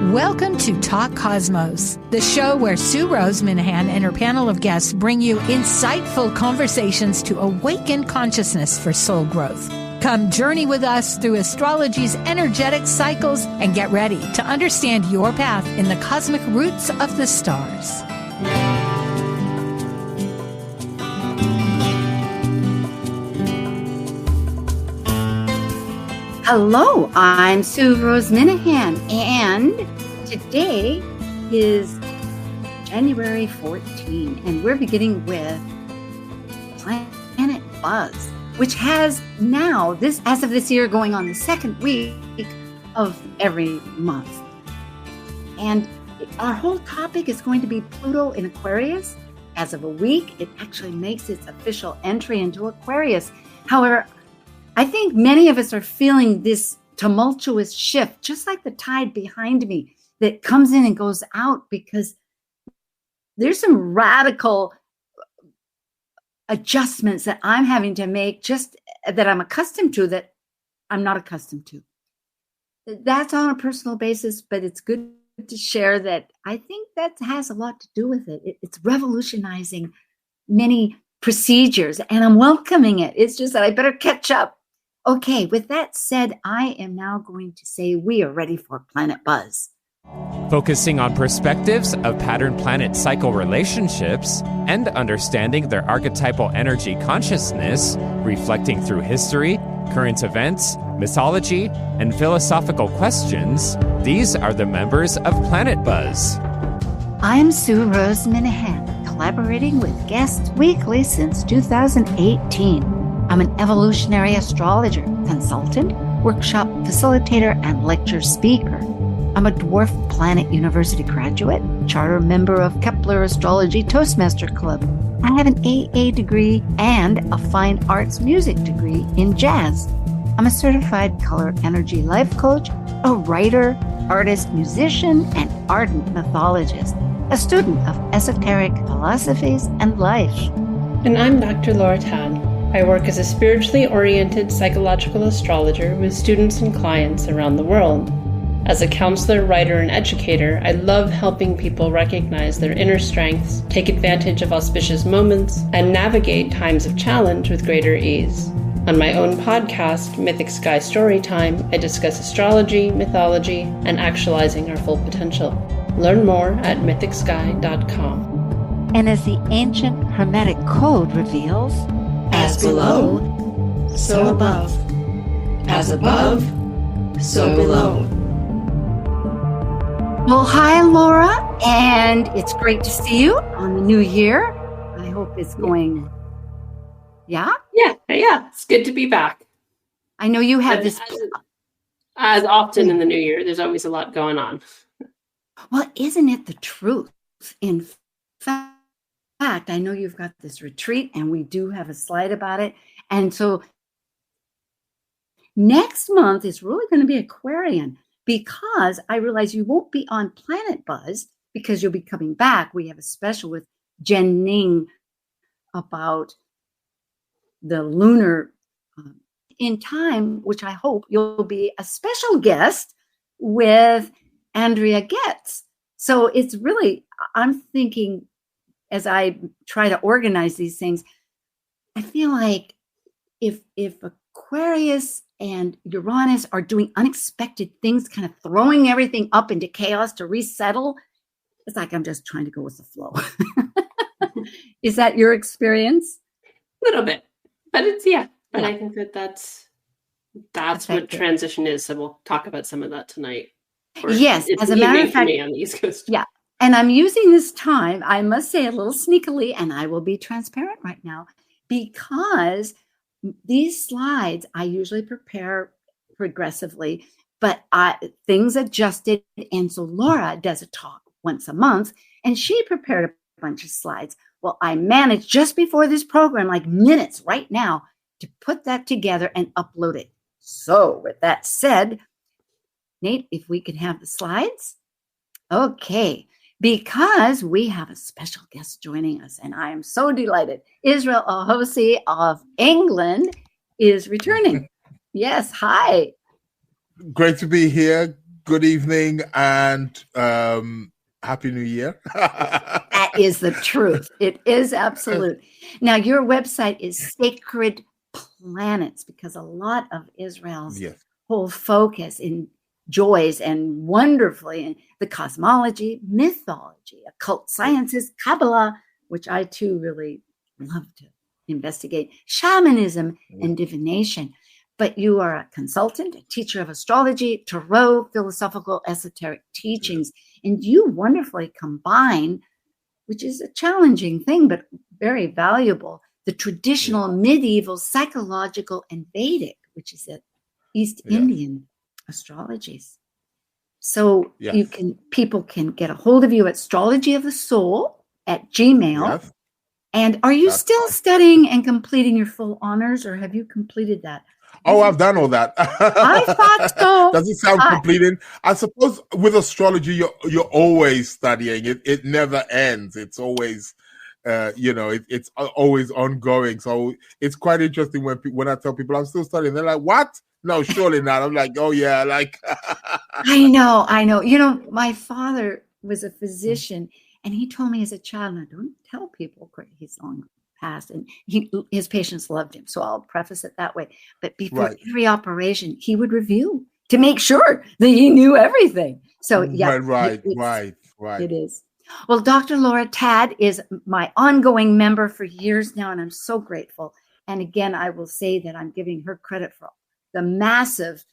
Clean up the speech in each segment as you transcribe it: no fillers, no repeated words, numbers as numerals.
Welcome to Talk Cosmos, the show where Sue Minahan and her panel of guests bring you insightful conversations to awaken consciousness for soul growth. Come journey with us through astrology's energetic cycles and get ready to understand your path in the cosmic roots of the stars. Hello, I'm Sue Minahan, and today is January 14, and we're beginning with Planet Buzz, which has now, as of this year, going on the second week of every month. And our whole topic is going to be Pluto in Aquarius. As of a week, it actually makes its official entry into Aquarius. However, I think many of us are feeling this tumultuous shift, just like the tide behind me that comes in and goes out, because there's some radical adjustments that I'm having to make, just that I'm accustomed to, that I'm not accustomed to. That's on a personal basis, but it's good to share that I think that has a lot to do with it. It's revolutionizing many procedures, and I'm welcoming it. It's just that I better catch up. Okay, with that said, I am now going to say we are ready for Planet Buzz. Focusing on perspectives of pattern planet cycle relationships and understanding their archetypal energy consciousness, reflecting through history, current events, mythology, and philosophical questions, these are the members of Planet Buzz. I'm Sue Minahan, collaborating with guests weekly since 2018. I'm an evolutionary astrologer, consultant, workshop facilitator, and lecture speaker. I'm a Dwarf Planet University graduate, charter member of Kepler Astrology Toastmaster Club. I have an AA degree and a fine arts music degree in jazz. I'm a certified color energy life coach, a writer, artist, musician, and ardent mythologist, a student of esoteric philosophies and life. And I'm Dr. Laura Tan. I work as a spiritually oriented psychological astrologer with students and clients around the world. As a counselor, writer, and educator, I love helping people recognize their inner strengths, take advantage of auspicious moments, and navigate times of challenge with greater ease. On my own podcast, Mythic Sky Storytime, I discuss astrology, mythology, and actualizing our full potential. Learn more at mythicsky.com. And as the ancient Hermetic Code reveals, as below, so above. As above, so below. Well, hi, Laura, and it's great to see you on the new year. I hope it's going, yeah? Yeah, it's good to be back. I know you had this. As often in the new year, there's always a lot going on. Well, isn't it the truth? In fact, I know you've got this retreat, and we do have a slide about it. And so next month is really going to be Aquarian, because I realize you won't be on Planet Buzz because you'll be coming back. We have a special with Jen Ning about the lunar in time, which I hope you'll be a special guest with Andrea Getz. So it's really, I'm thinking, as I try to organize these things, I feel like if Aquarius and Uranus are doing unexpected things, kind of throwing everything up into chaos to resettle, it's like I'm just trying to go with the flow. Is that your experience? A little bit, but it's, but I think that's what transition is. So we'll talk about some of that tonight. Yes, as a matter of fact, on the East Coast. Yeah. And I'm using this time, I must say, a little sneakily, and I will be transparent right now, because these slides I usually prepare progressively, but things adjusted. And so Laura does a talk once a month, and she prepared a bunch of slides. Well, I managed just before this program, like minutes right now, to put that together and upload it. So with that said, Nate, if we could have the slides. Okay. Because we have a special guest joining us, and I am so delighted. Israel Ajose of England is returning. Yes, hi. Great to be here. good evening, and Happy New Year. That is the truth. It is absolute. Now, your website is Sacred Planets, because a lot of Israel's whole focus enjoys and wonderfully in the cosmology, mythology, occult sciences, Kabbalah, which I too really love to investigate, shamanism, and divination. But you are a consultant, a teacher of astrology, tarot, philosophical, esoteric teachings, and you wonderfully combine, which is a challenging thing, but very valuable, the traditional medieval, psychological, and Vedic, which is the East Indian astrologies. So people can get a hold of you at astrologyofthesoul@gmail.com. Yes. And are you still studying and completing your full honors, or have you completed that? Oh, I've done all that. I thought so. Does it sound completing? I suppose with astrology, you're always studying. It never ends. It's always, it's always ongoing. So it's quite interesting when I tell people I'm still studying. They're like, "What? No, surely not." I'm like, "Oh yeah, like." I know. You know, my father was a physician, and he told me as a child, "Now don't tell people." He's long past, and his patients loved him. So I'll preface it that way. But before every operation, he would review to make sure that he knew everything. So right. It is. Well, Dr. Laura Tad is my ongoing member for years now, and I'm so grateful. And again, I will say that I'm giving her credit for the massive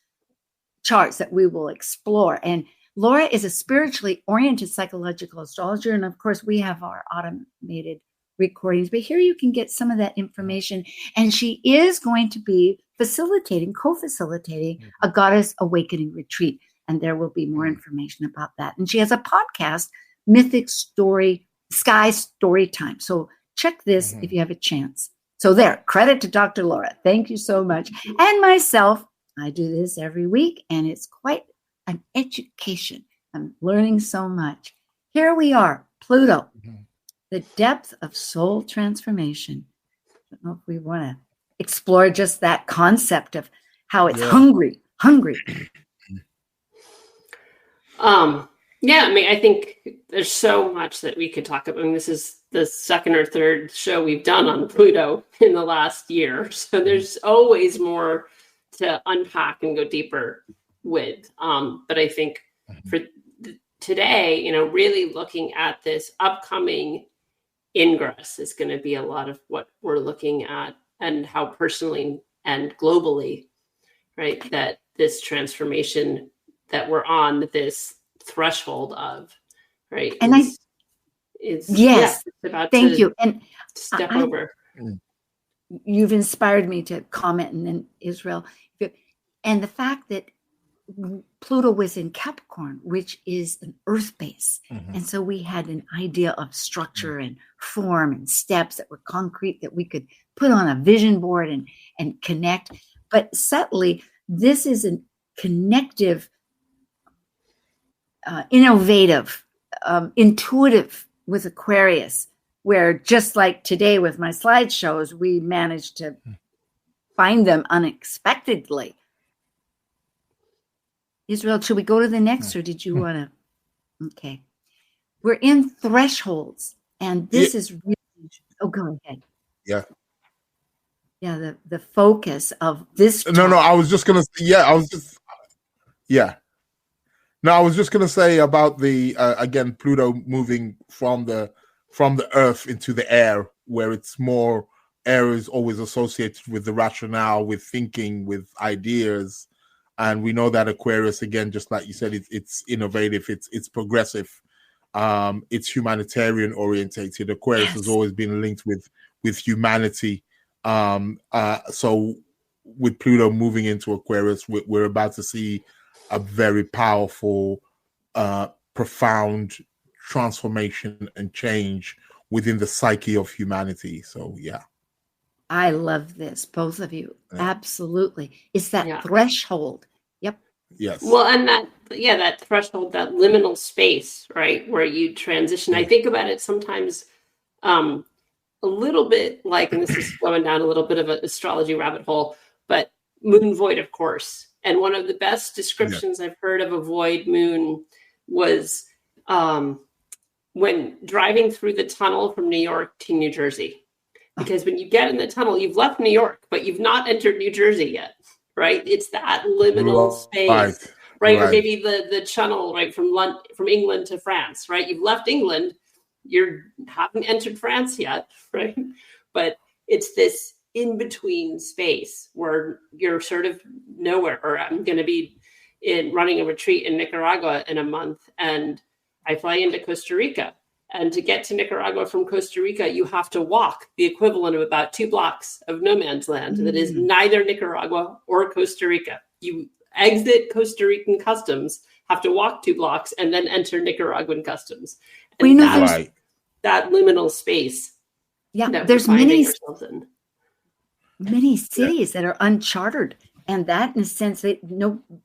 charts that we will explore. And Laura is a spiritually oriented psychological astrologer. And of course, we have our automated recordings, but here you can get some of that information. And she is going to be co-facilitating a goddess awakening retreat. And there will be more information about that. And she has a podcast, Mythic Sky Story Time. So check this if you have a chance. So there, credit to Dr. Laura. Thank you so much. And myself, I do this every week, and it's quite an education. I'm learning so much. Here we are, Pluto, the depth of soul transformation. I don't know if we want to explore just that concept of how it's hungry. I mean, I think there's so much that we could talk about. I mean, this is the second or third show we've done on Pluto in the last year. So there's always more to unpack and go deeper with. But I think for today, really looking at this upcoming ingress is going to be a lot of what we're looking at, and how personally and globally, right, that this transformation that we're on this threshold of, right, and is about thank to you. And step over. You've inspired me to comment, and then Israel, and the fact that Pluto was in Capricorn, which is an earth base. And so we had an idea of structure and form and steps that were concrete that we could put on a vision board and connect. But subtly, this is a connective, innovative, intuitive with Aquarius, where just like today with my slideshows, we managed to find them unexpectedly. Israel, should we go to the next, or did you want to? Okay. We're in thresholds, and this is really, go ahead. Yeah, the focus of this. No, I was just going to, I was just going to say about the, again, Pluto moving from the earth into the air, where it's more, air is always associated with the rationale, with thinking, with ideas. And we know that Aquarius, again, just like you said, it's innovative, it's progressive, it's humanitarian orientated. Aquarius has always been linked with humanity. So with Pluto moving into Aquarius, we're about to see a very powerful, profound transformation and change within the psyche of humanity. So, yeah. I love this, both of you. Absolutely. It's that threshold. Yep. Yes. Well, and that threshold, that liminal space, right, where you transition. I think about it sometimes a little bit like, and this is going down a little bit of an astrology rabbit hole, but moon void, of course. And one of the best descriptions I've heard of a void moon was when driving through the tunnel from New York to New Jersey. Because when you get in the tunnel, you've left New York, but you've not entered New Jersey yet, right? It's that liminal space, right? Or maybe the channel, right, from England to France, right? You've left England, you haven't entered France yet, right? But it's this in-between space where you're sort of nowhere. Or I'm going to be running a retreat in Nicaragua in a month, and I fly into Costa Rica. And to get to Nicaragua from Costa Rica, you have to walk the equivalent of about 2 blocks of no man's land that is neither Nicaragua or Costa Rica. You exit Costa Rican customs, have to walk 2 blocks, and then enter Nicaraguan customs. And that's that liminal space. Yeah, there's many cities that are uncharted, and that in a sense that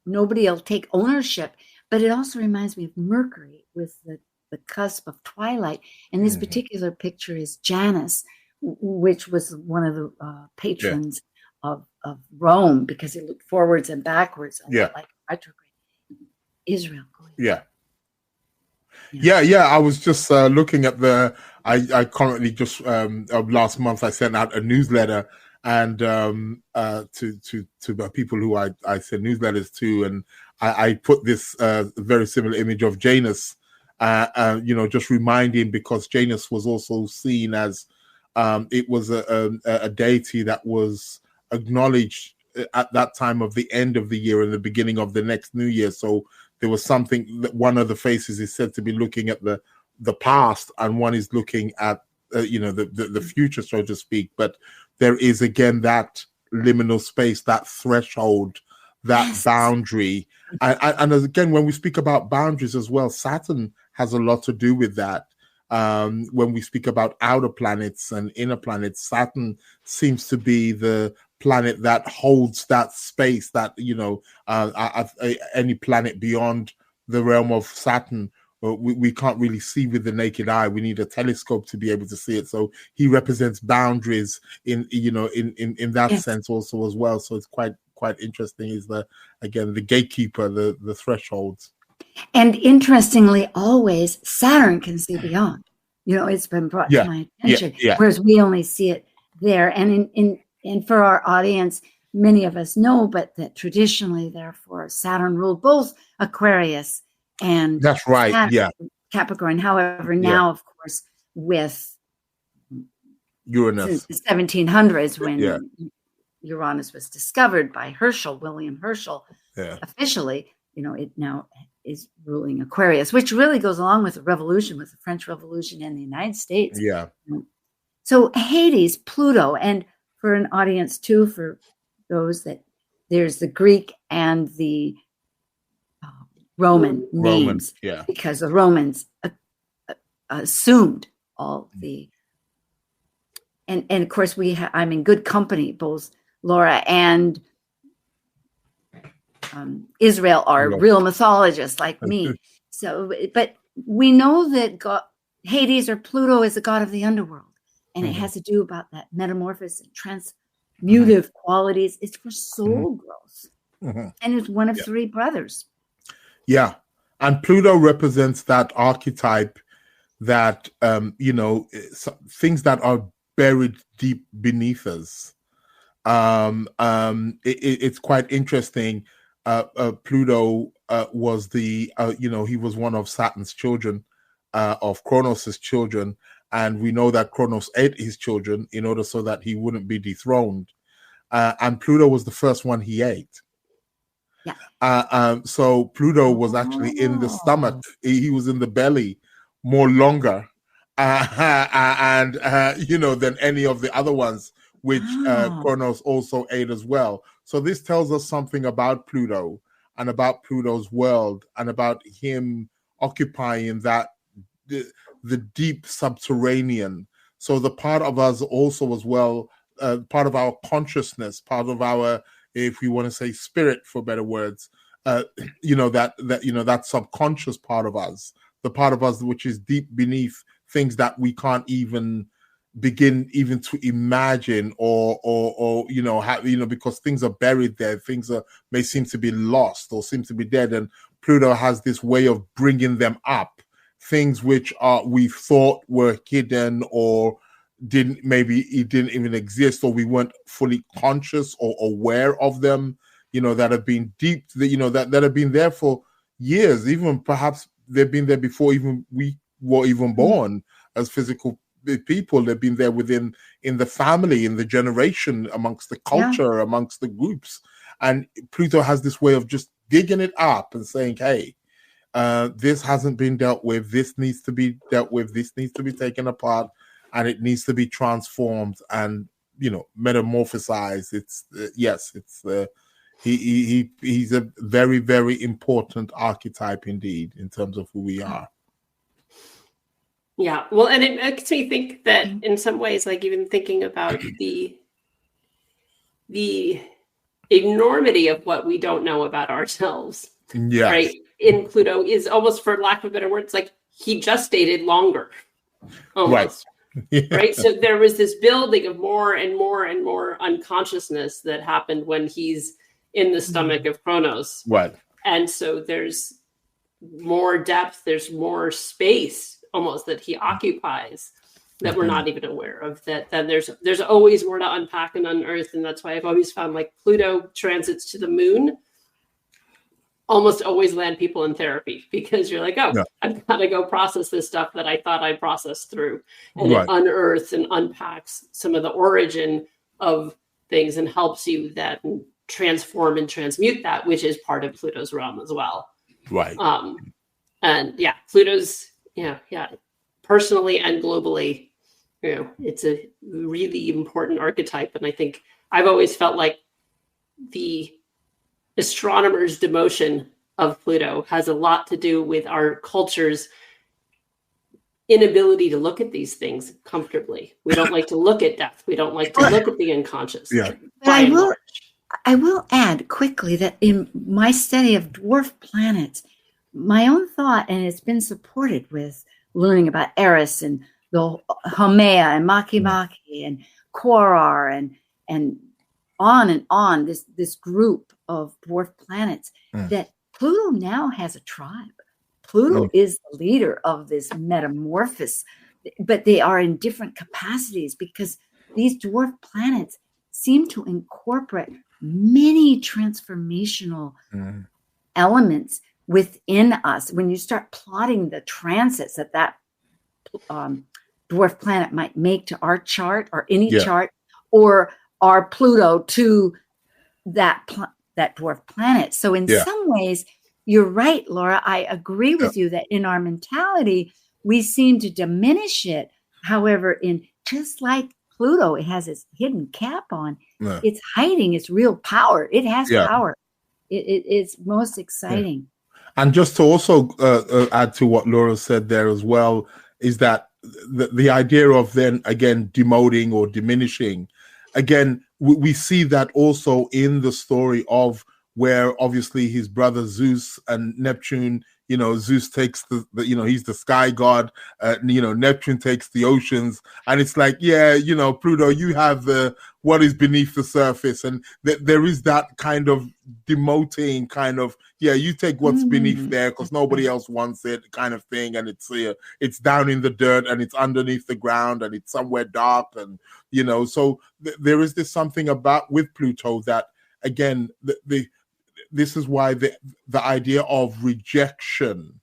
nobody will take ownership. But it also reminds me of Mercury with the cusp of twilight. And this particular picture is Janus, which was one of the patrons of Rome, because it looked forwards and backwards, like retrograde. Israel. Yeah. I was just looking at I currently just last month I sent out a newsletter, and to people who I send newsletters to, and I put this very similar image of Janus. Just reminding, because Janus was also seen as it was a deity that was acknowledged at that time of the end of the year and the beginning of the next new year. So there was something that one of the faces is said to be looking at the past, and one is looking at the future, so to speak. But there is again that liminal space, that threshold, that boundary, and again, when we speak about boundaries as well, Saturn has a lot to do with that. When we speak about outer planets and inner planets, Saturn seems to be the planet that holds that space that, any planet beyond the realm of Saturn, we can't really see with the naked eye. We need a telescope to be able to see it. So he represents boundaries in that sense also as well. So it's quite interesting. Is the gatekeeper, the thresholds. And interestingly, always Saturn can see beyond. It's been brought to my attention, whereas we only see it there. And and for our audience, many of us know, but that traditionally, therefore, Saturn ruled both Aquarius and that's right, Saturn, Capricorn. However, now, of course, with Uranus, since the 1700s, when Uranus was discovered by William Herschel, officially, it now is ruling Aquarius, which really goes along with the revolution, with the French Revolution in the United States. Yeah. So Hades, Pluto, and for an audience too, for those that there's the Greek and the Roman names, because the Romans assumed all the, and of course I'm in good company. Both Laura and Israel are real mythologists like me. So, but we know that Hades or Pluto is the god of the underworld, and it has to do about that metamorphosis and transmutive qualities. It's for soul growth, and it's one of 3 brothers. Yeah, and Pluto represents that archetype that things that are buried deep beneath us. It's quite interesting. Pluto was he was one of Saturn's children, of Kronos' children, and we know that Kronos ate his children in order so that he wouldn't be dethroned, and Pluto was the first one he ate. So Pluto was actually in the stomach. He was in the belly more longer, than any of the other ones, which Kronos also ate as well. So this tells us something about Pluto and about Pluto's world and about him occupying that the deep subterranean. So the part of us also as well, part of our consciousness, part of our, if we want to say spirit for better words, that subconscious part of us, the part of us which is deep beneath things that we can't even begin even to imagine or because things are buried there, things may seem to be lost or seem to be dead, and Pluto has this way of bringing them up, things which we thought were hidden or didn't even exist, or we weren't fully conscious or aware of them, that have been deep, that have been there for years, even perhaps they've been there before even we were even born as physical people. They've been there in the family, in the generation, amongst the culture, amongst the groups. And Pluto has this way of just digging it up and saying, hey, this hasn't been dealt with, this needs to be dealt with, this needs to be taken apart, and it needs to be transformed and metamorphosized. He's a very, very important archetype indeed in terms of who we are. Yeah, well, and it makes me think that in some ways, like even thinking about the enormity of what we don't know about ourselves, right? In Pluto is almost, for lack of better words, like he gestated longer, almost, right? So there was this building of more and more and more unconsciousness that happened when he's in the stomach of Kronos, right? And so there's more depth, there's more space almost that he occupies that we're not even aware of, that there's always more to unpack and unearth. And that's why I've always found like Pluto transits to the moon almost always land people in therapy, because you're like, I've got to go process this stuff that I thought I processed through, and it unearths and unpacks some of the origin of things and helps you then transform and transmute that, which is part of Pluto's realm as well. Right. And Pluto's, personally and globally, it's a really important archetype. And I think I've always felt like the astronomer's demotion of Pluto has a lot to do with our culture's inability to look at these things comfortably. We don't like to look at death. We don't like to look at the unconscious. Yeah. I will add quickly that in my study of dwarf planets, my own thought, and it's been supported with learning about Eris and the Haumea and Makemake and Quorar and on, this group of dwarf planets, that Pluto now has a tribe. Pluto is the leader of this metamorphosis, but they are in different capacities because these dwarf planets seem to incorporate many transformational elements within us. When you start plotting the transits that dwarf planet might make to our chart or any chart, or our Pluto to that dwarf planet. So in some ways, you're right, Laura. I agree with you that in our mentality, we seem to diminish it. However, in just like Pluto, it has its hidden cap on. It's hiding its real power. It has power. It's most exciting. And just to also add to what Laura said there as well, is that the idea of then again demoting or diminishing, again, we see that also in the story of where obviously his brother Zeus and Neptune, Zeus takes the he's the sky god, Neptune takes the oceans, and it's like, Pluto, you have what is beneath the surface, and there is that kind of demoting kind of, you take what's beneath there because nobody else wants it kind of thing, and it's down in the dirt and it's underneath the ground and it's somewhere dark, and so there is this something about with Pluto that again this is why the idea of rejection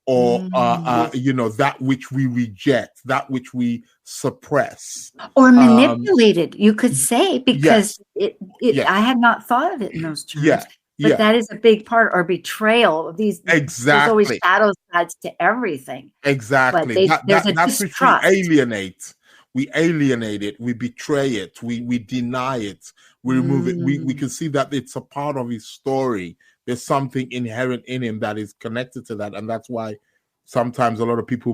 or that which we reject, that which we suppress or manipulated, you could say, because I had not thought of it in those terms. But that is a big part, or betrayal of these. Exactly. There's always shadow sides to everything. Exactly. There's a that's distrust. Which we alienate. We alienate it. We betray it. We deny it. We remove it. We can see that it's a part of his story. There's something inherent in him that is connected to that. And that's why sometimes a lot of people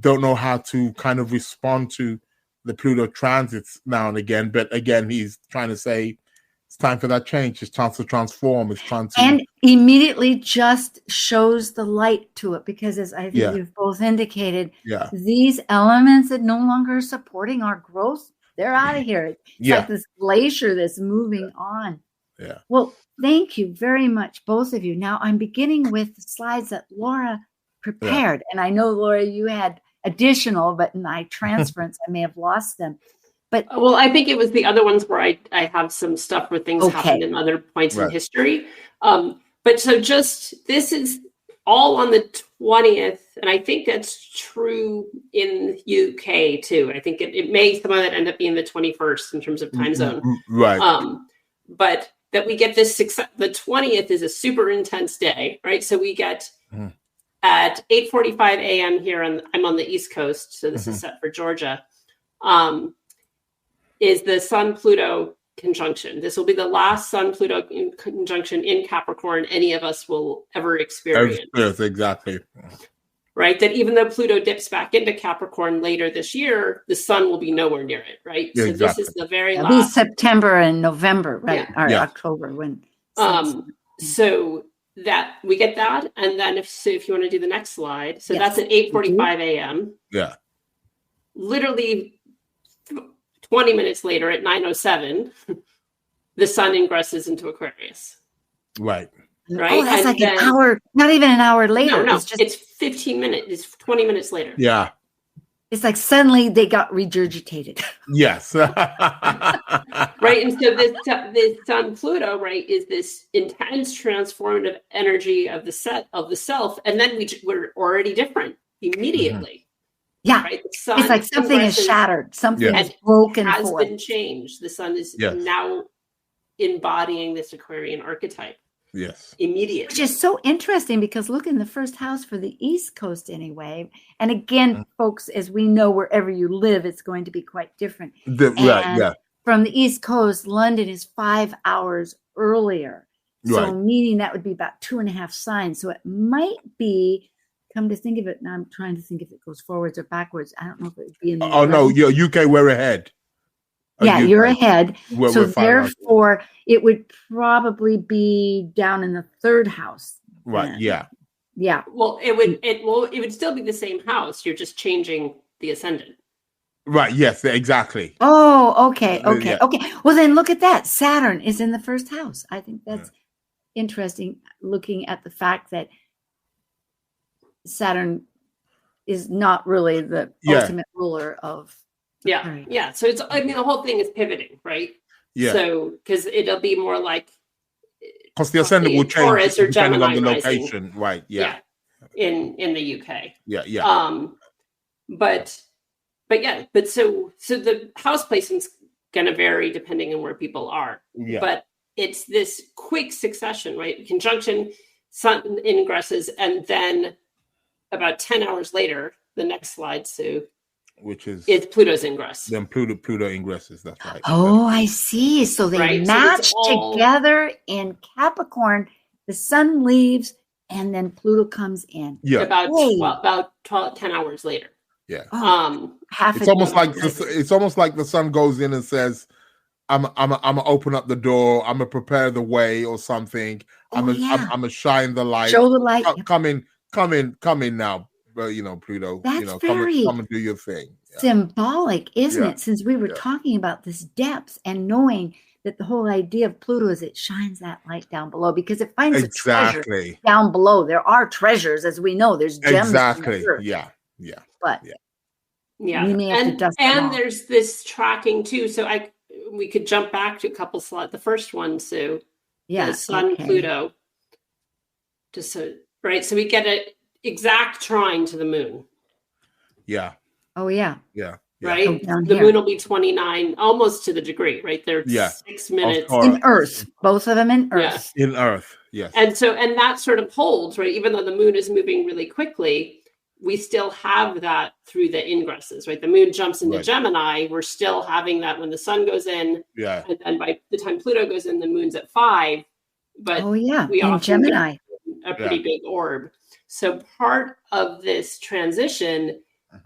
don't know how to kind of respond to the Pluto transits now and again. But again, he's trying to say, It's time for that change. It's time to transform. It's time to and immediately just shows the light to it, because as I think Yeah. you've both indicated, yeah, these elements that no longer are supporting our growth, they're out of here. It's Yeah. like this glacier that's moving on. yeah. Well, thank you very much, both of you. Now I'm beginning with the slides that Laura prepared. And I know, Laura, you had additional, but in my transference, I may have lost them. But Well, I think it was the other ones where I have some stuff where things happened in other points in history. But so just, this is all on the 20th. And I think that's true in UK too. I think it may some of it end up being the 21st in terms of time zone. Right. But that we get this success. The 20th is a super intense day, right? So we get at 8:45 a.m. here, and I'm on the East Coast, so this is set for Georgia. Is the Sun-Pluto conjunction. This will be the last Sun-Pluto conjunction in Capricorn any of us will ever experience. Yes, exactly. Right? That even though Pluto dips back into Capricorn later this year, the Sun will be nowhere near it, right? Yeah, so exactly. this is the very it'll be last. September and November, right? Yeah. Or Yeah. October when. So that we get that, and then if you want to do the next slide, so Yes. that's at 8:45 a.m. Yeah. Literally 20 minutes later at 9:07, the Sun ingresses into Aquarius. Right. Right? Oh, that's And like then- an hour, not even an hour later. No, It's just, it's 15 minutes. It's 20 minutes later. Yeah. it's like suddenly they got regurgitated. Yes. Right. And so this Sun Pluto, right, is this intense transformative energy of the self. And then we're already different immediately. Yeah. Right. The Sun It's like something is ingresses- shattered. Something Yeah. is broken has forth. been changed. The Sun is Yes. now embodying this Aquarian archetype Yes. immediately. Which is so interesting because look in the first house for the East Coast anyway. And again, folks, as we know, wherever you live, it's going to be quite different. Right. And Yeah. from the East Coast, London is 5 hours earlier. So Right. meaning that would be about 2.5 signs. So it might be, come to think of it, now I'm trying to think if it goes forwards or backwards. I don't know if it would be in the Oh no, 11th. UK, we're ahead. Yeah, UK, you're ahead. We're So 5 hours. therefore, it would probably be down in the third house. Right. then. Yeah. Yeah. Well, it would still be the same house. You're just changing the ascendant. Right. Yes. Exactly. Oh, okay. Okay. Yeah. Okay. Well, then look at that. Saturn is in the first house. I think that's interesting, looking at the fact that Saturn is not really the ultimate ruler of. Yeah. Aquarius. Yeah. So it's, I mean, the whole thing is pivoting, right? Yeah. So, because it'll be more like Because the ascendant will change Taurus or depending on the Gemini rising. location. Right. Yeah. in the UK. Yeah. Yeah. But so the house placing's going to vary depending on where people are. Yeah. But it's this quick succession, right? Conjunction, Sun ingresses, and then about 10 hours later, the next slide, Sue, Which is Pluto's ingress. then Pluto ingresses. That's right. Oh, I see. So they Right, so match it's all- together in Capricorn. The sun leaves and then Pluto comes in. Yeah. About Wait. 10 hours later. Yeah. Half It's a almost day. like it's almost like the sun goes in and says, "I'm gonna open up the door. I'm gonna prepare the way or something. I'm gonna shine the light. Show the light. Come in now, Pluto. That's come very and do your thing." Yeah. symbolic, isn't Yeah. it? Since we were Yeah. talking about this depth and knowing that the whole idea of Pluto is it shines that light down below because it finds a treasure Exactly. down below. There are treasures, as we know. There's gems. in the Exactly. earth, Yeah. Yeah. But Yeah. we may have to dust them and off. there's this tracking too. So we could jump back to a couple slides. The first one, Sue. Yeah. The Sun okay. Pluto. Just so right. So we get an exact trine to the moon. Yeah. Oh, yeah. Yeah. Right. Oh, down The here. moon will be 29, almost to the degree, right? They're Yeah. 6 minutes. course. In Earth. Both of them in Yeah. Earth. In Earth. Yes. And that sort of holds, right? Even though the moon is moving really quickly, we still have that through the ingresses, right? The moon jumps into Right. Gemini. We're still having that when the sun goes in. Yeah. And then by the time Pluto goes in, the moon's at 5. But Oh, yeah. we In often Gemini. get a pretty big orb. So part of this transition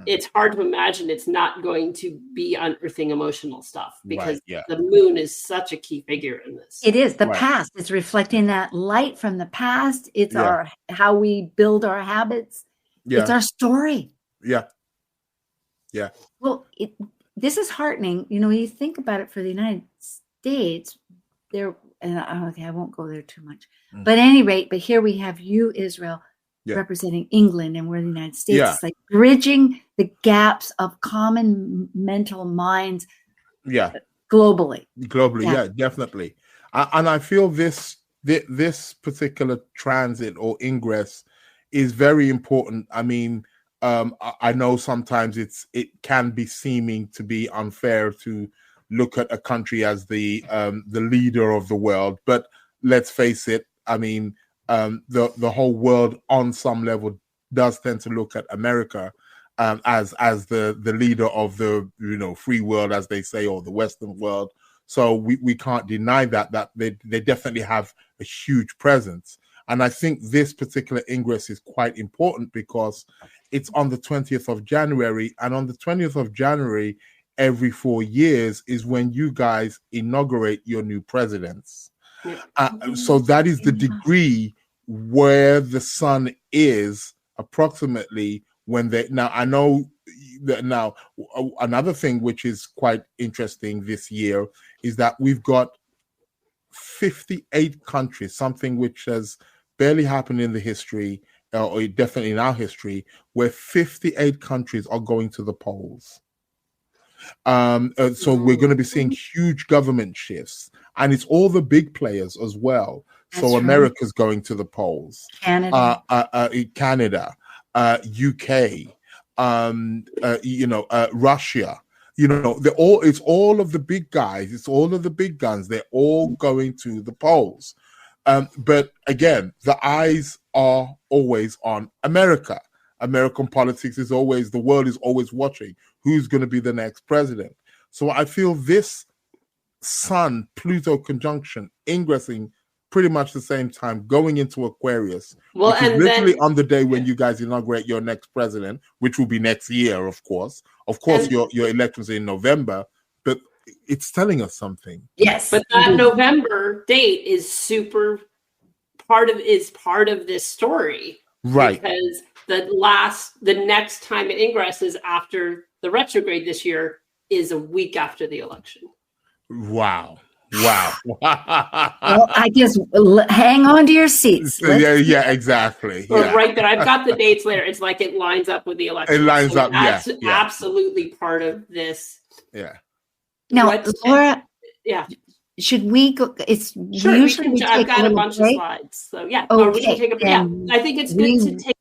it's hard to imagine it's not going to be unearthing emotional stuff, because Right, yeah. the moon is such a key figure in this. It is the Right. past. It's reflecting that light from the past. It's Yeah. how we build our habits. It's Yeah. our story. Yeah. Yeah. Well, this is heartening. You know, you think about it for the United States, there, and okay, I won't go there too much. But at any rate, but here we have you, Israel, representing England, and we're the United States. Yeah. It's like bridging the gaps of common mental minds globally. Yeah, definitely. And I feel this particular transit or ingress is very important. I mean, I know sometimes it can be seeming to be unfair to look at a country as the leader of the world, but let's face it. I mean, the whole world on some level does tend to look at America as the leader of the free world, as they say, or the Western world. So we can't deny that they definitely have a huge presence. And I think this particular ingress is quite important because it's on the 20th of January. And on the 20th of January, every 4 years is when you guys inaugurate your new presidents. So that is the degree where the sun is approximately when they... Now, I know that now another thing which is quite interesting this year is that we've got 58 countries, something which has barely happened in the history, or definitely in our history, where 58 countries are going to the polls. So we're going to be seeing huge government shifts, and it's all the big players as well. So America's going to the polls, Canada, UK, Russia. It's all of the big guys. It's all of the big guns. They're all going to the polls. But again, the eyes are always on America. American politics is always, the world is always watching who's going to be the next president. So I feel this Sun-Pluto conjunction ingressing pretty much the same time, going into Aquarius, which is literally on the day when you guys inaugurate your next president, which will be next year, of course. Of course, your elections are in November, but it's telling us something. Yes. But that November date is part of this story. Right. Because the next time it ingresses after the retrograde this year is a week after the election. Wow. Well, I guess hang on to your seats. Yeah, exactly. Yeah. Right there. I've got the dates later. It's like it lines up with the election. It lines up, that's absolutely part of this. Yeah. Now, Laura, should we go? It's sure. Usually I've got a bunch of slides. So we can take I think it's good to take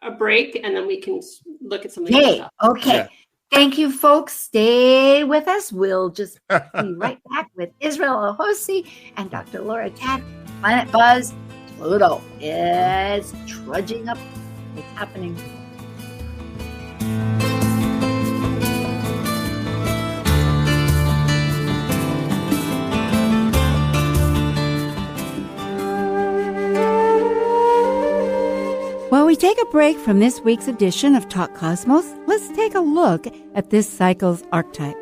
a break, and then we can look at something else. Okay. Yeah. Thank you, folks. Stay with us. We'll just be right back with Israel Ajose and Dr. Now.Chat. Planet Buzz, Pluto is trudging up. It's happening. While we take a break from this week's edition of Talk Cosmos, let's take a look at this cycle's archetype.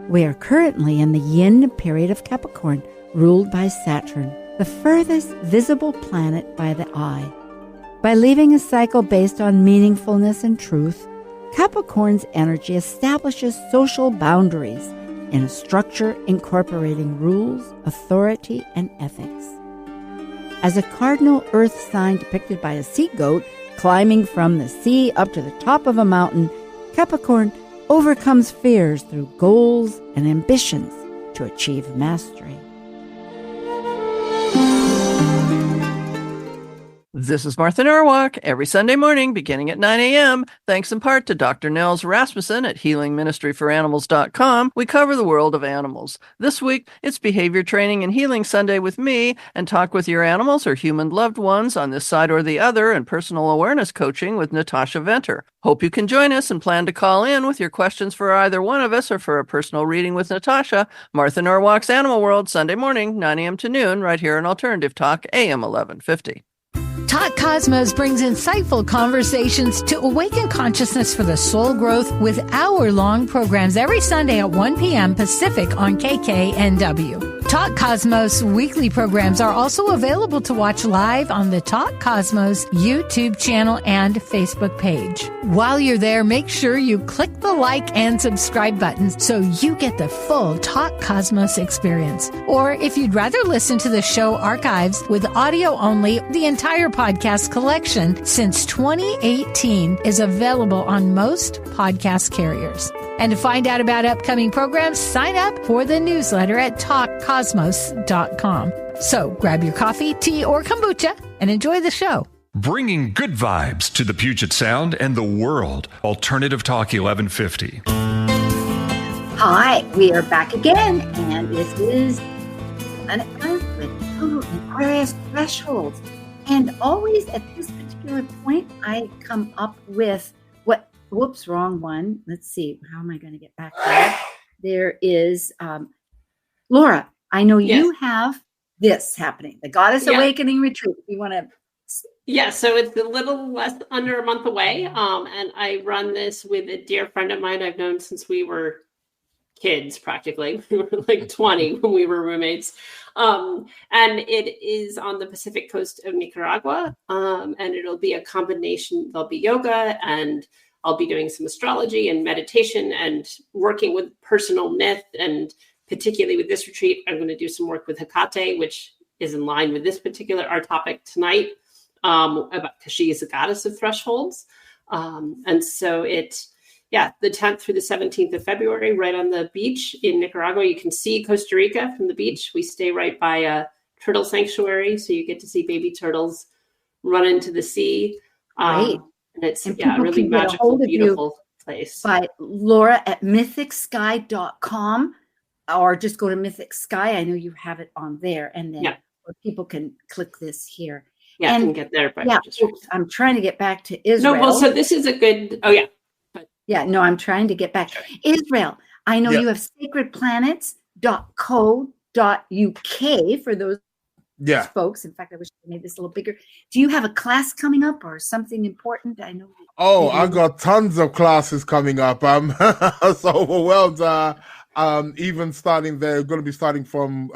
We are currently in the yin period of Capricorn, ruled by Saturn, the furthest visible planet by the eye. By leaving a cycle based on meaningfulness and truth, Capricorn's energy establishes social boundaries in a structure incorporating rules, authority, and ethics. As a cardinal earth sign depicted by a sea goat climbing from the sea up to the top of a mountain, Capricorn overcomes fears through goals and ambitions to achieve mastery. This is Martha Norwalk. Every Sunday morning, beginning at 9 a.m., thanks in part to Dr. Nels Rasmussen at healingministryforanimals.com, we cover the world of animals. This week, it's Behavior Training and Healing Sunday with me, and Talk with Your Animals or Human Loved Ones on this side or the other, and Personal Awareness Coaching with Natasha Venter. Hope you can join us and plan to call in with your questions for either one of us or for a personal reading with Natasha. Martha Norwalk's Animal World, Sunday morning, 9 a.m. to noon, right here on Alternative Talk, AM 1150. Talk Cosmos brings insightful conversations to awaken consciousness for the soul growth with hour-long programs every Sunday at 1 p.m. Pacific on KKNW. Talk Cosmos weekly programs are also available to watch live on the Talk Cosmos YouTube channel and Facebook page. While you're there, make sure you click the like and subscribe buttons so you get the full Talk Cosmos experience. Or if you'd rather listen to the show archives with audio only, the entire podcast collection since 2018 is available on most podcast carriers. And to find out about upcoming programs, sign up for the newsletter at talkcosmos.com. So grab your coffee, tea, or kombucha and enjoy the show. Bringing good vibes to the Puget Sound and the world. Alternative Talk 1150. Hi, we are back again, and this is an Earth with Pluto and Aquarius Thresholds. And always at this particular point, I come up with whoops, wrong one. Let's see. How am I going to get back there? There is Laura. I know you have this happening, the Goddess Awakening Retreat. You want to? Yeah, so it's a little less under a month away. And I run this with a dear friend of mine I've known since we were kids, practically. We were like 20 when we were roommates. And it is on the Pacific coast of Nicaragua. And it'll be a combination. There'll be yoga, and I'll be doing some astrology and meditation and working with personal myth. And particularly with this retreat, I'm going to do some work with Hecate, which is in line with this particular, our topic tonight, because she is the goddess of thresholds. And so the 10th through the 17th of February, right on the beach in Nicaragua. You can see Costa Rica from the beach. We stay right by a turtle sanctuary, so you get to see baby turtles run into the sea. Great. And it's a really magical, beautiful place. By Laura at mythicsky.com, or just go to Mythic Sky. I know you have it on there, and then people can click this here. Yeah, and, I can get there. I'm trying to get back to Israel. No, well, so this is a good. I'm trying to get back. Israel, I know you have sacredplanets.co.uk for those folks. In fact, I wish I made this a little bigger. Do you have a class coming up or something important? I know. I've got tons of classes coming up. I'm so overwhelmed. Even starting, they're going to be starting from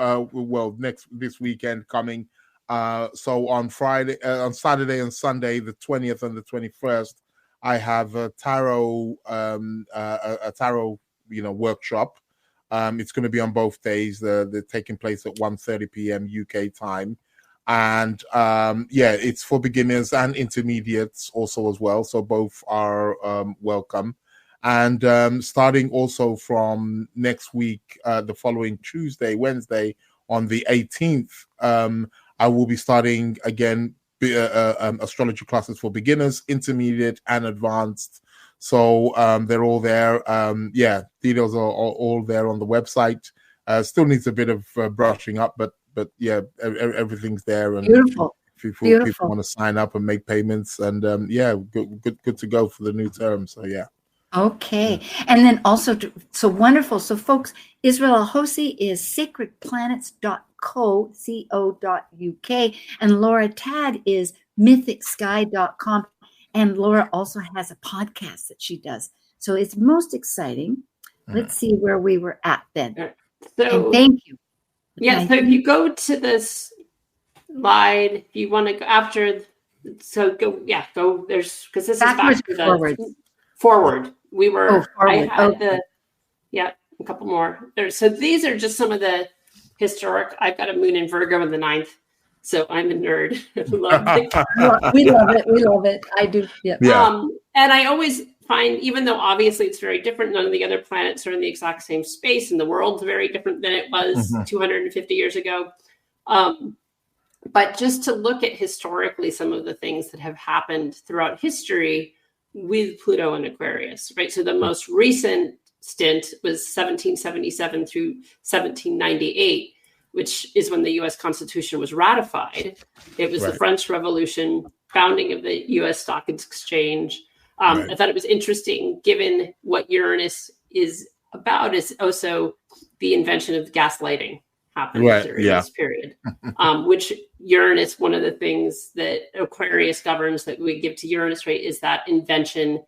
this weekend coming. So on Saturday and Sunday, the 20th and the 21st, I have a tarot workshop. It's going to be on both days. They're taking place at 1:30 p.m. UK time. And it's for beginners and intermediates also as well. So both are welcome. And starting also from next week, the following Wednesday, on the 18th, I will be starting again astrology classes for beginners, intermediate, and advanced. So they're all there. Details are all there on the website. Still needs a bit of brushing up, but everything's there. And beautiful. If people want to sign up and make payments, and good to go for the new term. So Okay. And then also, so wonderful. So folks, Israel Ajose is sacredplanets.co.uk, and Laura Tad is mythicsky.com. And Laura also has a podcast that she does. So it's most exciting. Let's see where we were at then. So, and thank you. Yeah. So if you go to this slide, if you want to go after, go. There's, because this backwards, is back to forward. We were, forward. I had a couple more. So these are just some of the historic. I've got a moon in Virgo in the 9th. So I'm a nerd. We love it. I do. Yeah. And I always find, even though obviously it's very different, none of the other planets are in the exact same space, and the world's very different than it was 250 years ago. But just to look at historically some of the things that have happened throughout history with Pluto and Aquarius, right? So the most recent stint was 1777 through 1798. Which is when the U.S. Constitution was ratified. It was the French Revolution, founding of the U.S. Stock Exchange. I thought it was interesting, given what Uranus is about, is also the invention of gaslighting, happens during this period, which Uranus, one of the things that Aquarius governs that we give to Uranus, right, is that invention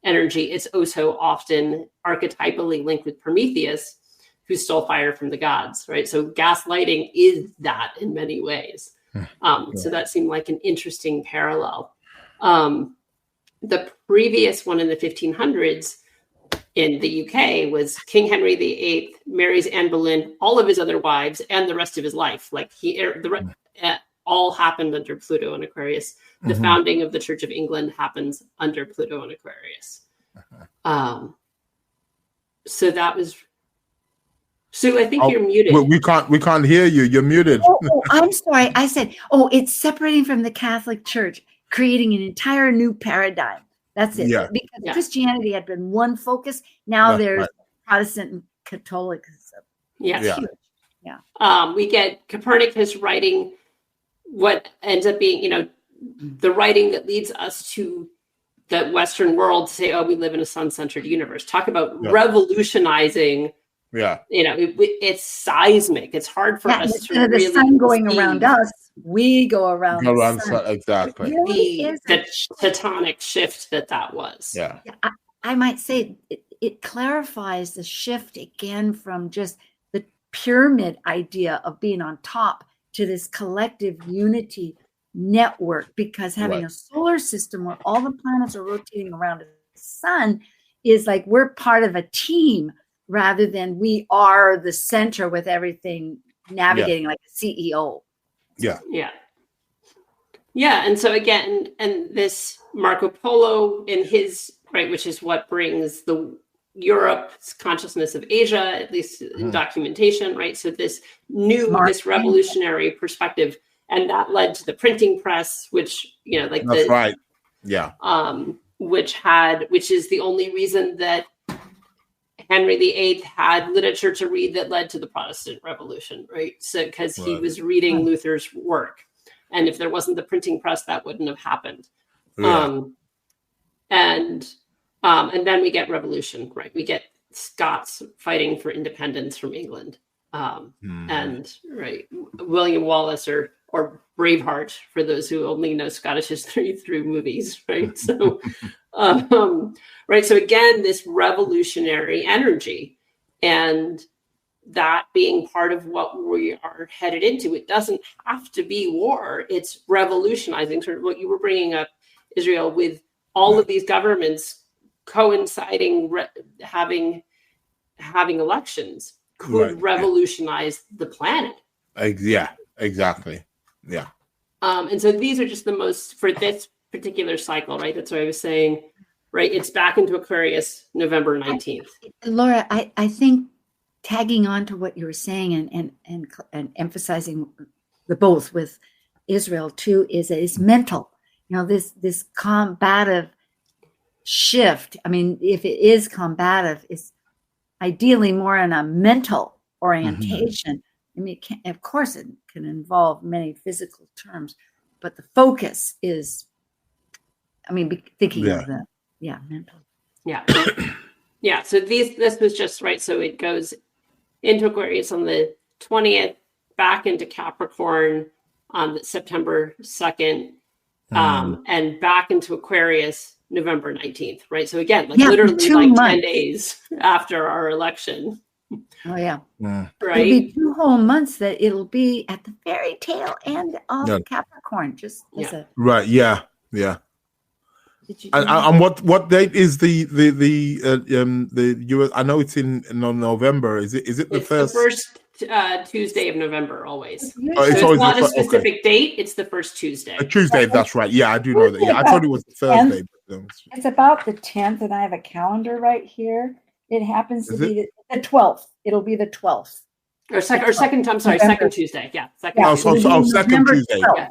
energy. It's also often archetypally linked with Prometheus, who stole fire from the gods, right? So gaslighting is that in many ways. So that seemed like an interesting parallel. The previous one in the 1500s in the UK was King Henry VIII marries Anne Boleyn, all of his other wives, and the rest of his life. Like all happened under Pluto and Aquarius. The founding of the Church of England happens under Pluto and Aquarius. So that was. Sue, I think you're muted. We can't hear you. You're muted. Oh, I'm sorry. I said, it's separating from the Catholic Church, creating an entire new paradigm. That's it. Yeah. Because Christianity had been one focus. Now there's Protestant and Catholicism. Yeah. We get Copernicus writing what ends up being, the writing that leads us to the Western world to say, we live in a sun-centered universe. Talk about revolutionizing. Yeah. It's seismic. It's hard for us to really the sun going around us, we go around the sun. Exactly. The tectonic shift that was. Yeah. I might say it clarifies the shift again from just the pyramid idea of being on top to this collective unity network, because having a solar system where all the planets are rotating around the sun is like we're part of a team rather than we are the center with everything navigating like a CEO. Yeah. And so again, and this Marco Polo in his, right, which is what brings the Europe's consciousness of Asia, at least in documentation, right? So this this revolutionary perspective, and that led to the printing press, which, that's right. Yeah. Which is the only reason that Henry VIII had literature to read that led to the Protestant Revolution, right? So because he was reading Luther's work, and if there wasn't the printing press, that wouldn't have happened. And then we get revolution, right? We get Scots fighting for independence from England, and William Wallace or Braveheart for those who only know Scottish history through movies, right? So. So again, this revolutionary energy, and that being part of what we are headed into. It doesn't have to be war. It's revolutionizing, sort of what you were bringing up, Israel, with all of these governments coinciding, having elections could revolutionize the planet. Yeah, exactly. Yeah. And so these are just the most, for this particular cycle, right? That's what I was saying, right? It's back into Aquarius, November 19th. Laura, I think tagging on to what you were saying and emphasizing the both with Israel too is that it's mental. This combative shift. I mean, if it is combative, it's ideally more in a mental orientation. Mm-hmm. I mean, of course, it can involve many physical terms, but the focus is, thinking of the, mental. Yeah. Yeah. So this was just right. So it goes into Aquarius on the 20th, back into Capricorn on September 2nd, and back into Aquarius November 19th, right? So again, literally like 10 days after our election. Oh, yeah. Yeah. It'll Right. be 2 whole months that it'll be at the very tail end of Capricorn. Just as a right. Yeah. Yeah. And what date is the US? I know it's in November. Is it the first? The first Tuesday of November always. It's so it's not a specific date. It's the first Tuesday. A Tuesday. That's right. Yeah, I do know that. Yeah, I thought it was Thursday. It's about the 10th, and I have a calendar right here. It happens to be the 12th. It'll be the 12th. Second. I'm sorry, second Tuesday. Yeah, second. Second Tuesday. Yeah.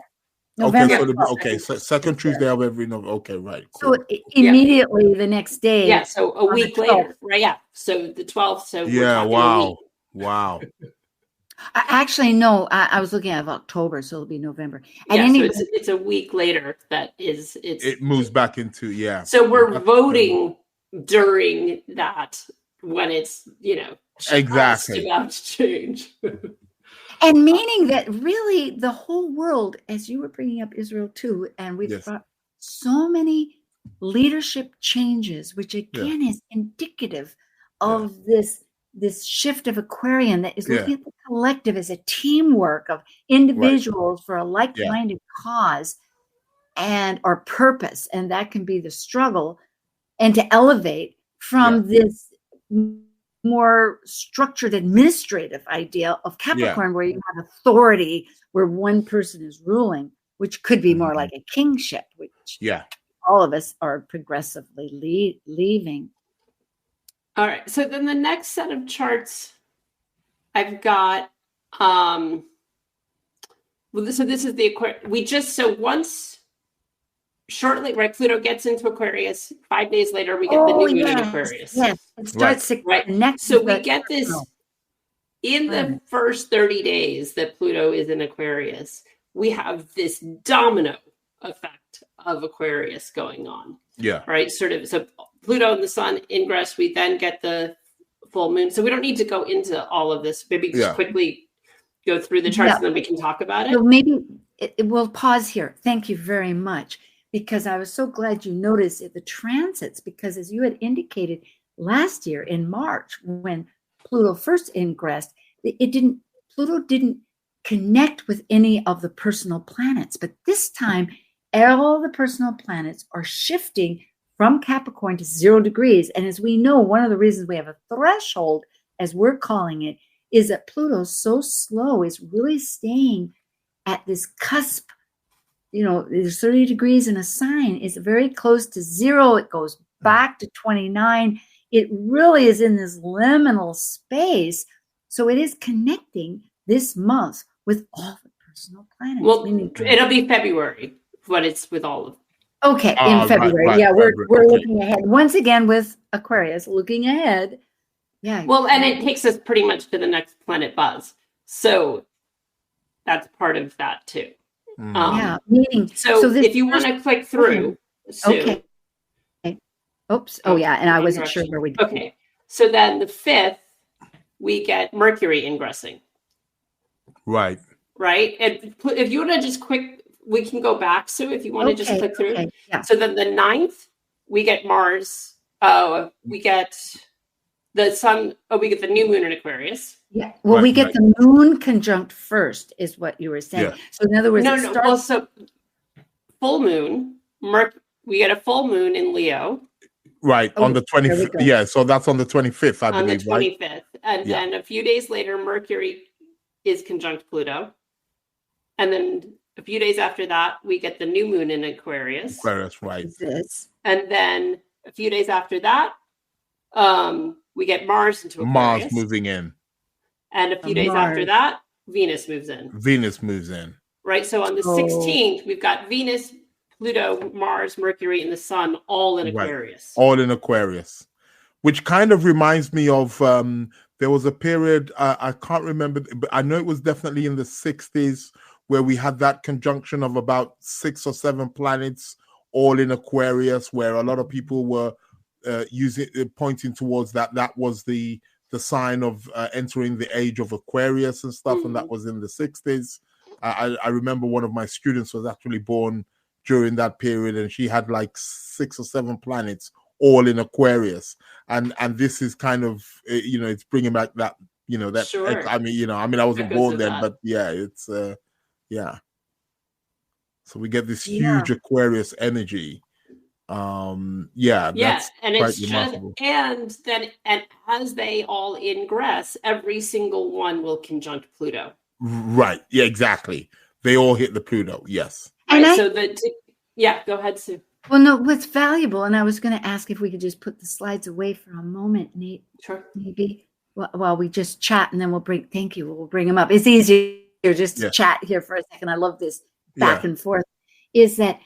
November. Second Tuesday of every November. Okay, right. Cool. So immediately the next day. Yeah, so a week later, right? Yeah, so the 12th. So Wow. Actually, no. I was looking at October, so it'll be November. So it's a week later. It moves back into So we're voting during that when it's exactly about to change. And meaning that really the whole world, as you were bringing up Israel too, and we've brought so many leadership changes, which again is indicative of this shift of Aquarian that is looking at the collective as a teamwork of individuals for a like-minded cause and or purpose. And that can be the struggle, and to elevate from this more structured administrative idea of Capricorn, where you have authority, where one person is ruling, which could be more like a kingship, which all of us are progressively leaving. All right. So then the next set of charts I've got, so this is the Aquarius. Once shortly, right, Pluto gets into Aquarius, 5 days later, we get the new moon in Aquarius. Yes, it starts to connect. So we get this in the first 30 days that Pluto is in Aquarius. We have this domino effect of Aquarius going on. Yeah. Right. Sort of. So Pluto and the sun ingress, we then get the full moon. So we don't need to go into all of this. Maybe just quickly go through the charts and then we can talk about it. So maybe we'll pause here. Thank you very much. Because I was so glad you noticed the transits, because as you had indicated last year in March, when Pluto first ingressed, Pluto didn't connect with any of the personal planets. But this time, all the personal planets are shifting from Capricorn to 0 degrees. And as we know, one of the reasons we have a threshold, as we're calling it, is that Pluto's so slow, is really staying at this cusp. You know, there's 30 degrees in a sign. It's very close to 0. It goes back to 29. It really is in this liminal space. So it is connecting this month with all the personal planets. Well, it'll be February, but it's with all of them. Okay, in February. We're looking ahead. Once again with Aquarius, looking ahead. Yeah. Well, and it takes us pretty much to the next planet buzz. So that's part of that too. Meaning. So if you want to click through. Okay. Oops. Oh, yeah. And I wasn't sure where we'd. Okay. So then the 5th, we get Mercury ingressing. Right. Right. And if you want to just we can go back. So if you want to just click through. Okay. Yeah. So then the 9th, we get Mars. We get the sun. We get the new moon in Aquarius. Yeah. Well, we get the moon conjunct first, is what you were saying. Yeah. So in other words, Well, so full moon. We get a full moon in Leo. Right, on the 25th. Yeah, so that's on the 25th, I believe, on the 25th. And then a few days later, Mercury is conjunct Pluto. And then a few days after that, we get the new moon in Aquarius. Aquarius, right. And then a few days after that, we get Mars into Aquarius. Mars moving in. And a few days after that, Venus moves in. Right, so on the 16th, we've got Venus, Pluto, Mars, Mercury, and the sun all in Aquarius. All in Aquarius, which kind of reminds me of there was a period, I can't remember, but I know it was definitely in the 60s where we had that conjunction of about 6 or 7 planets all in Aquarius, where a lot of people were pointing towards that was the sign of entering the age of Aquarius and stuff, and that was in the 60s. I remember one of my students was actually born during that period, and she had like 6 or 7 planets all in Aquarius, and this is kind of it's bringing back that that. Sure. I mean I wasn't born then, but it's so we get this huge Aquarius energy. That's and it's remarkable. And as they all ingress, every single one will conjunct Pluto. Right. Yeah. Exactly. They all hit the Pluto. Yes. Right, go ahead, Sue. Well, no, what's valuable, and I was going to ask if we could just put the slides away for a moment, Nate. Sure. Maybe while we just chat, and then we'll bring them up. It's easier just to chat here for a second. I love this back and forth. Is that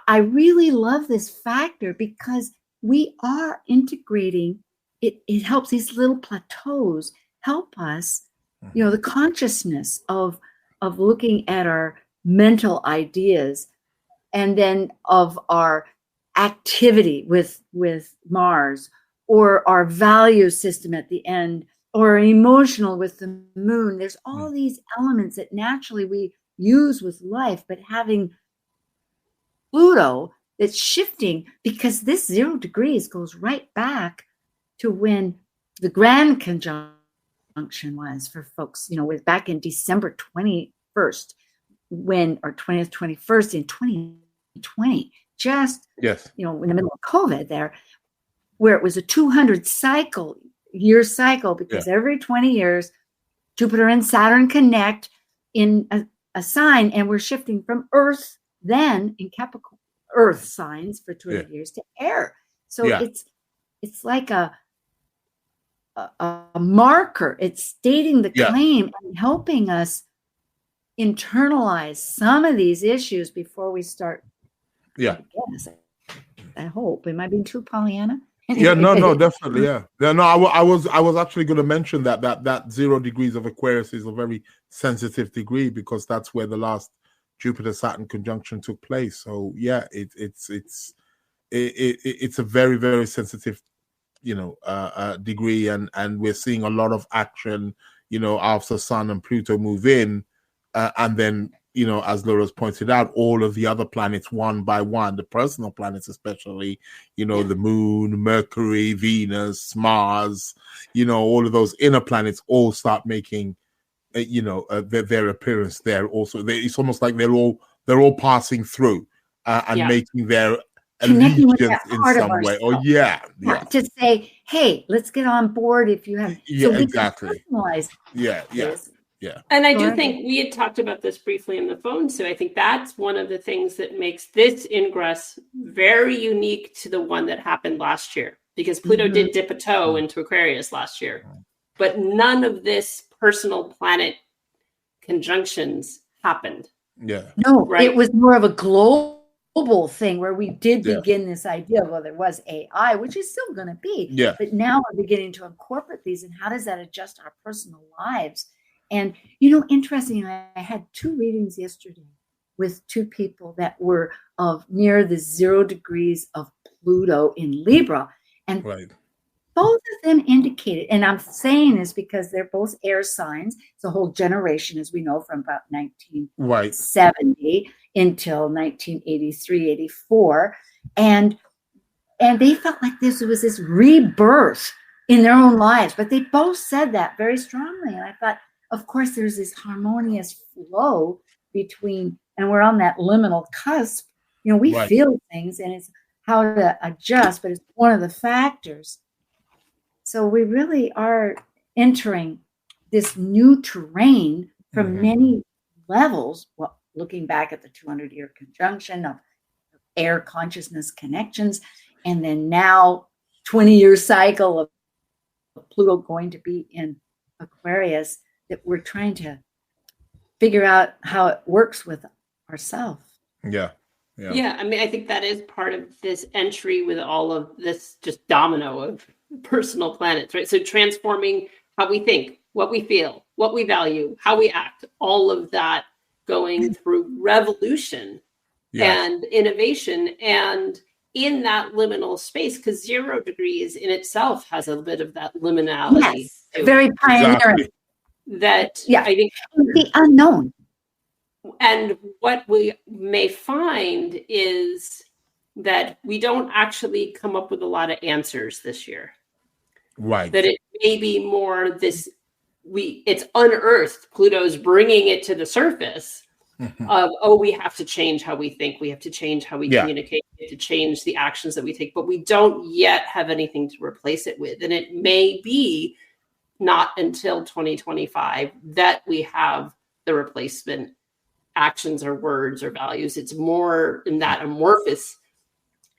I really love this factor because we are integrating. It helps these little plateaus help us, the consciousness of looking at our mental ideas, and then of our activity with Mars, or our value system at the end, or emotional with the moon. There's all these elements that naturally we use with life, but having Pluto that's shifting, because this 0 degrees goes right back to when the grand conjunction was for folks, was back in December 21st, or 20th, 21st in 2020, just, yes, in the middle of COVID there, where it was a 200 year cycle, because every 20 years, Jupiter and Saturn connect in a sign, and we're shifting from Earth then in Capricorn, Earth signs for 200 years to air. So it's like a marker. It's stating the claim and helping us internalize some of these issues before we start. I hope. Am I being too Pollyanna? No, definitely, no. I was actually going to mention that 0 degrees of Aquarius is a very sensitive degree, because that's where the last Jupiter-Saturn conjunction took place. So it's a very, very sensitive, degree, and we're seeing a lot of action, after Sun and Pluto move in, and then, as Laura's pointed out, all of the other planets, one by one, the personal planets especially, the Moon, Mercury, Venus, Mars, all of those inner planets all start making, their appearance there also. It's almost like they're all passing through and making their allegiance in some way. Oh, to say, hey, let's get on board if you have. Yeah, so exactly. Yeah. And I do think we had talked about this briefly on the phone. So I think that's one of the things that makes this ingress very unique to the one that happened last year, because Pluto did dip a toe into Aquarius last year, but none of this personal planet conjunctions happened. Yeah. No, right? It was more of a global thing where we did begin this idea of, there was AI, which is still going to be. Yeah. But now we're beginning to incorporate these, and how does that adjust our personal lives? And, interesting, I had 2 readings yesterday with 2 people that were of near the 0 degrees of Pluto in Libra. And both of them indicated, and I'm saying this because they're both air signs. It's a whole generation, as we know, from about 1970 until 1983, 84. And they felt like this was this rebirth in their own lives. But they both said that very strongly. And I thought, of course, there's this harmonious flow between, and we're on that liminal cusp. We feel things, and it's how to adjust, but it's one of the factors. So we really are entering this new terrain from many levels. Well, looking back at the 200-year conjunction of air consciousness connections, and then now 20-year cycle of Pluto going to be in Aquarius, that we're trying to figure out how it works with ourselves. Yeah. I mean, I think that is part of this entry with all of this just domino of personal planets, right? So transforming how we think, what we feel, what we value, how we act, all of that going through revolution and innovation, and in that liminal space, because 0 degrees in itself has a bit of that liminality. Yes, very pioneering. Exactly. That I think the unknown. And what we may find is that we don't actually come up with a lot of answers this year. Right. That it may be more it's unearthed. Pluto's bringing it to the surface of, we have to change how we think. We have to change how we communicate, we have to change the actions that we take, but we don't yet have anything to replace it with. And it may be not until 2025 that we have the replacement actions or words or values. It's more in that amorphous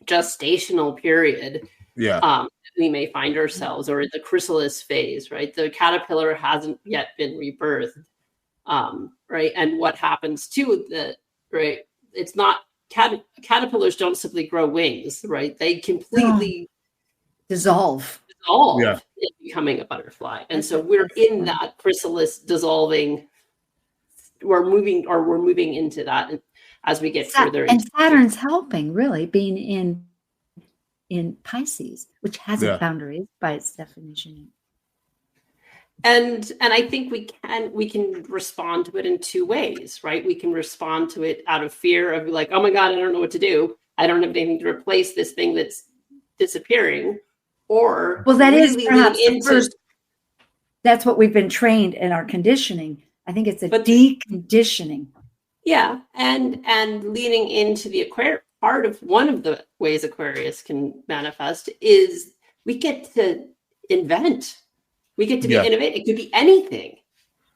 gestational period. We may find ourselves, or in the chrysalis phase, right? The caterpillar hasn't yet been rebirthed, right? And what happens to right? It's not, caterpillars don't simply grow wings, right? They completely dissolve in becoming a butterfly. And so we're in that chrysalis dissolving. We're moving into that as we get further. And Saturn's helping, really, being in Pisces, which hasn't boundaries by its definition. And I think we can respond to it in two ways, right? We can respond to it out of fear of like, oh my God, I don't know what to do. I don't have anything to replace this thing that's disappearing. Or that is really perhaps lean the first. That's what we've been trained in our conditioning. I think it's deconditioning. Yeah, and leaning into the Aquarius part of one of the ways Aquarius can manifest is we get to invent. We get to be innovative. It could be anything.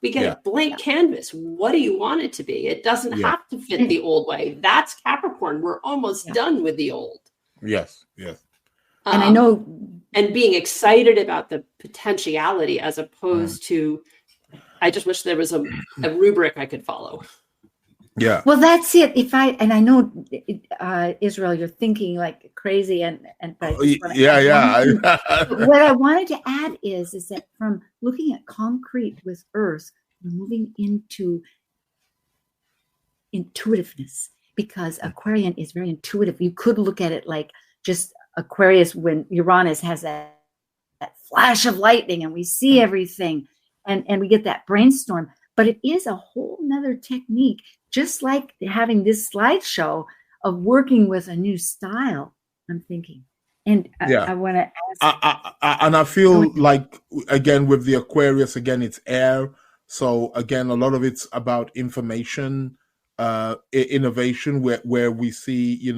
We get a blank canvas. What do you want it to be? It doesn't have to fit the old way. That's Capricorn. We're almost done with the old. Yes, yes. And I know, and being excited about the potentiality as opposed to, I just wish there was a rubric I could follow. Yeah. Well, that's it. I know, Israel, you're thinking like crazy, but what I wanted to add is that from looking at concrete with Earth, we're moving into intuitiveness, because Aquarian is very intuitive. You could look at it like just Aquarius when Uranus has that flash of lightning and we see everything and we get that brainstorm. But it is a whole nother technique, just like having this slideshow of working with a new style, I'm thinking. And I want to ask. And I feel like, again, with the Aquarius, again, it's air. So, again, a lot of it's about information, innovation, where we see,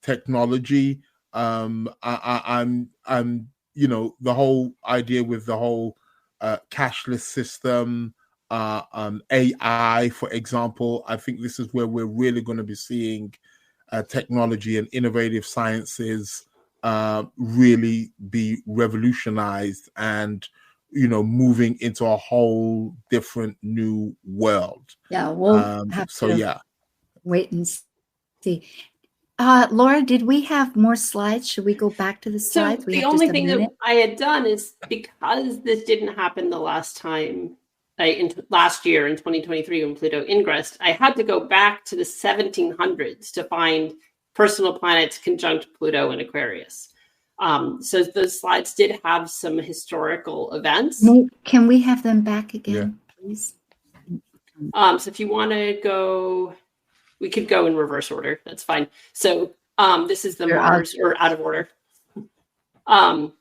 technology. I'm the whole idea with the whole cashless system, AI, for example. I think this is where we're really going to be seeing technology and innovative sciences really be revolutionized and, moving into a whole different new world. Yeah, we'll have to wait and see. Laura, did we have more slides? Should we go back to the slides? So the only thing that I had done is, because this didn't happen the last time, last year in 2023 when Pluto ingressed, I had to go back to the 1700s to find personal planets conjunct Pluto and Aquarius. So those slides did have some historical events. Can we have them back again, please? So if you want to go, we could go in reverse order. That's fine. So this is the Mars, or out of order. So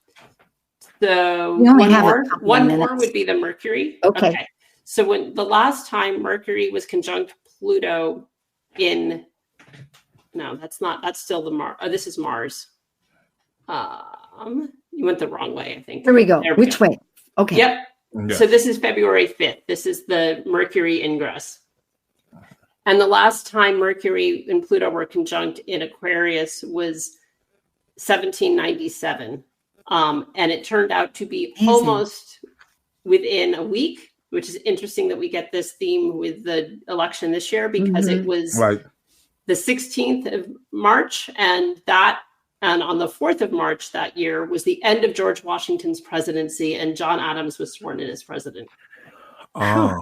one more would be the Mercury. Okay. So when the last time Mercury was conjunct Pluto that's still the Mars. Oh, this is Mars. You went the wrong way, I think. There we go. Which way? Okay. Yep. Yeah. So this is February 5th. This is the Mercury ingress. And the last time Mercury and Pluto were conjunct in Aquarius was 1797. And it turned out to be almost within a week, which is interesting that we get this theme with the election this year, because it was the 16th of March, and on the 4th of March that year was the end of George Washington's presidency, and John Adams was sworn in as president. Oh,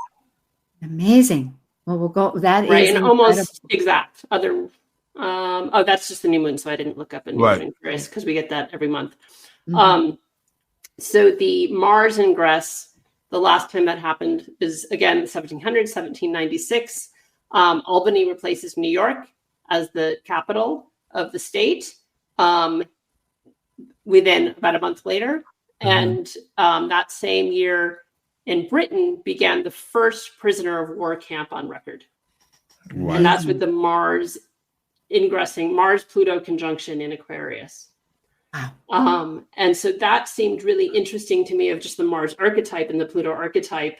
amazing. Well, we'll go. That right, is and almost exact. Other, that's just the new moon, so I didn't look up a new moon, Chris, because we get that every month. So the Mars ingress, the last time that happened is again 1796. Albany replaces New York as the capital of the state within about a month later, and that same year, in Britain began the first prisoner of war camp on record. Right. And that's with the Mars Pluto conjunction in Aquarius. Wow. And so that seemed really interesting to me, of just the Mars archetype and the Pluto archetype,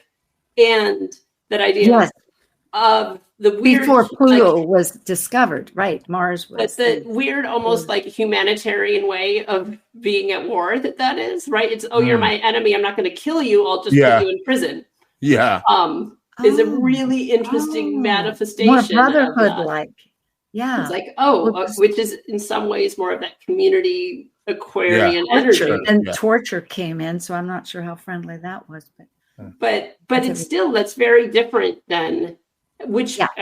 and that idea of the weird, before Pluto was discovered, right? Mars was. But the weird, almost like humanitarian way of being at war that is, right? It's, you're my enemy, I'm not going to kill you, I'll just put you in prison. Yeah. Is a really interesting manifestation. More brotherhood-like. Yeah. It's like, which is in some ways more of that community Aquarian energy. And torture came in, so I'm not sure how friendly that was. But it's still, that's very different than, I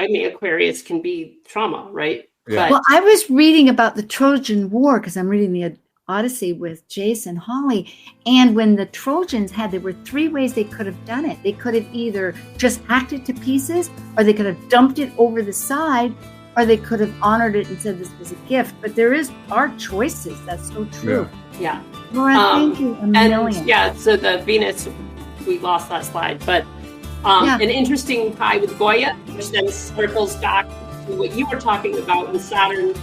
mean, Aquarius can be trauma, right? Yeah. Well, I was reading about the Trojan War, because I'm reading the Odyssey with Jason Hawley. And when the Trojans there were 3 ways they could have done it. They could have either just hacked it to pieces, or they could have dumped it over the side, or they could have honored it and said this was a gift. But there are choices. That's so true. Yeah. Laura, thank you a million. Yeah, so the Venus, we lost that slide, but an interesting tie with Goya, which then circles back to what you were talking about with Saturn.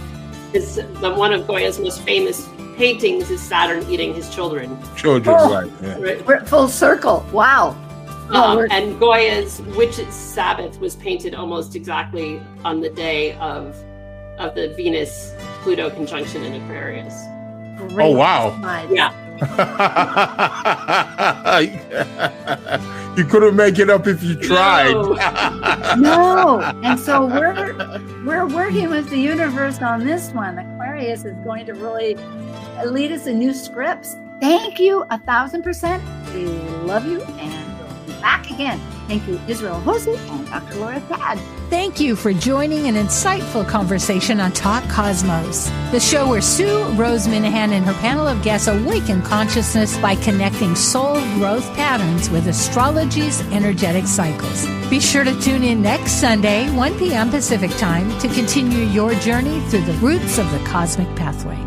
Is one of Goya's most famous paintings is Saturn eating his children. Right. Yeah. We're full circle. Wow. And Goya's Witch's Sabbath was painted almost exactly on the day of the Venus-Pluto conjunction in Aquarius. Great. Oh, wow. Yeah. You couldn't make it up if you tried. No. And so we're working with the universe on this one. Aquarius is going to really lead us in new scripts. Thank you 1,000%. We love you, and we'll be back again. Thank you, Israel Ajose and Dr. Laura Tad. Thank you for joining an insightful conversation on Talk Cosmos, the show where Sue Minahan and her panel of guests awaken consciousness by connecting soul growth patterns with astrology's energetic cycles. Be sure to tune in next Sunday, 1 p.m. Pacific Time, to continue your journey through the roots of the cosmic pathway.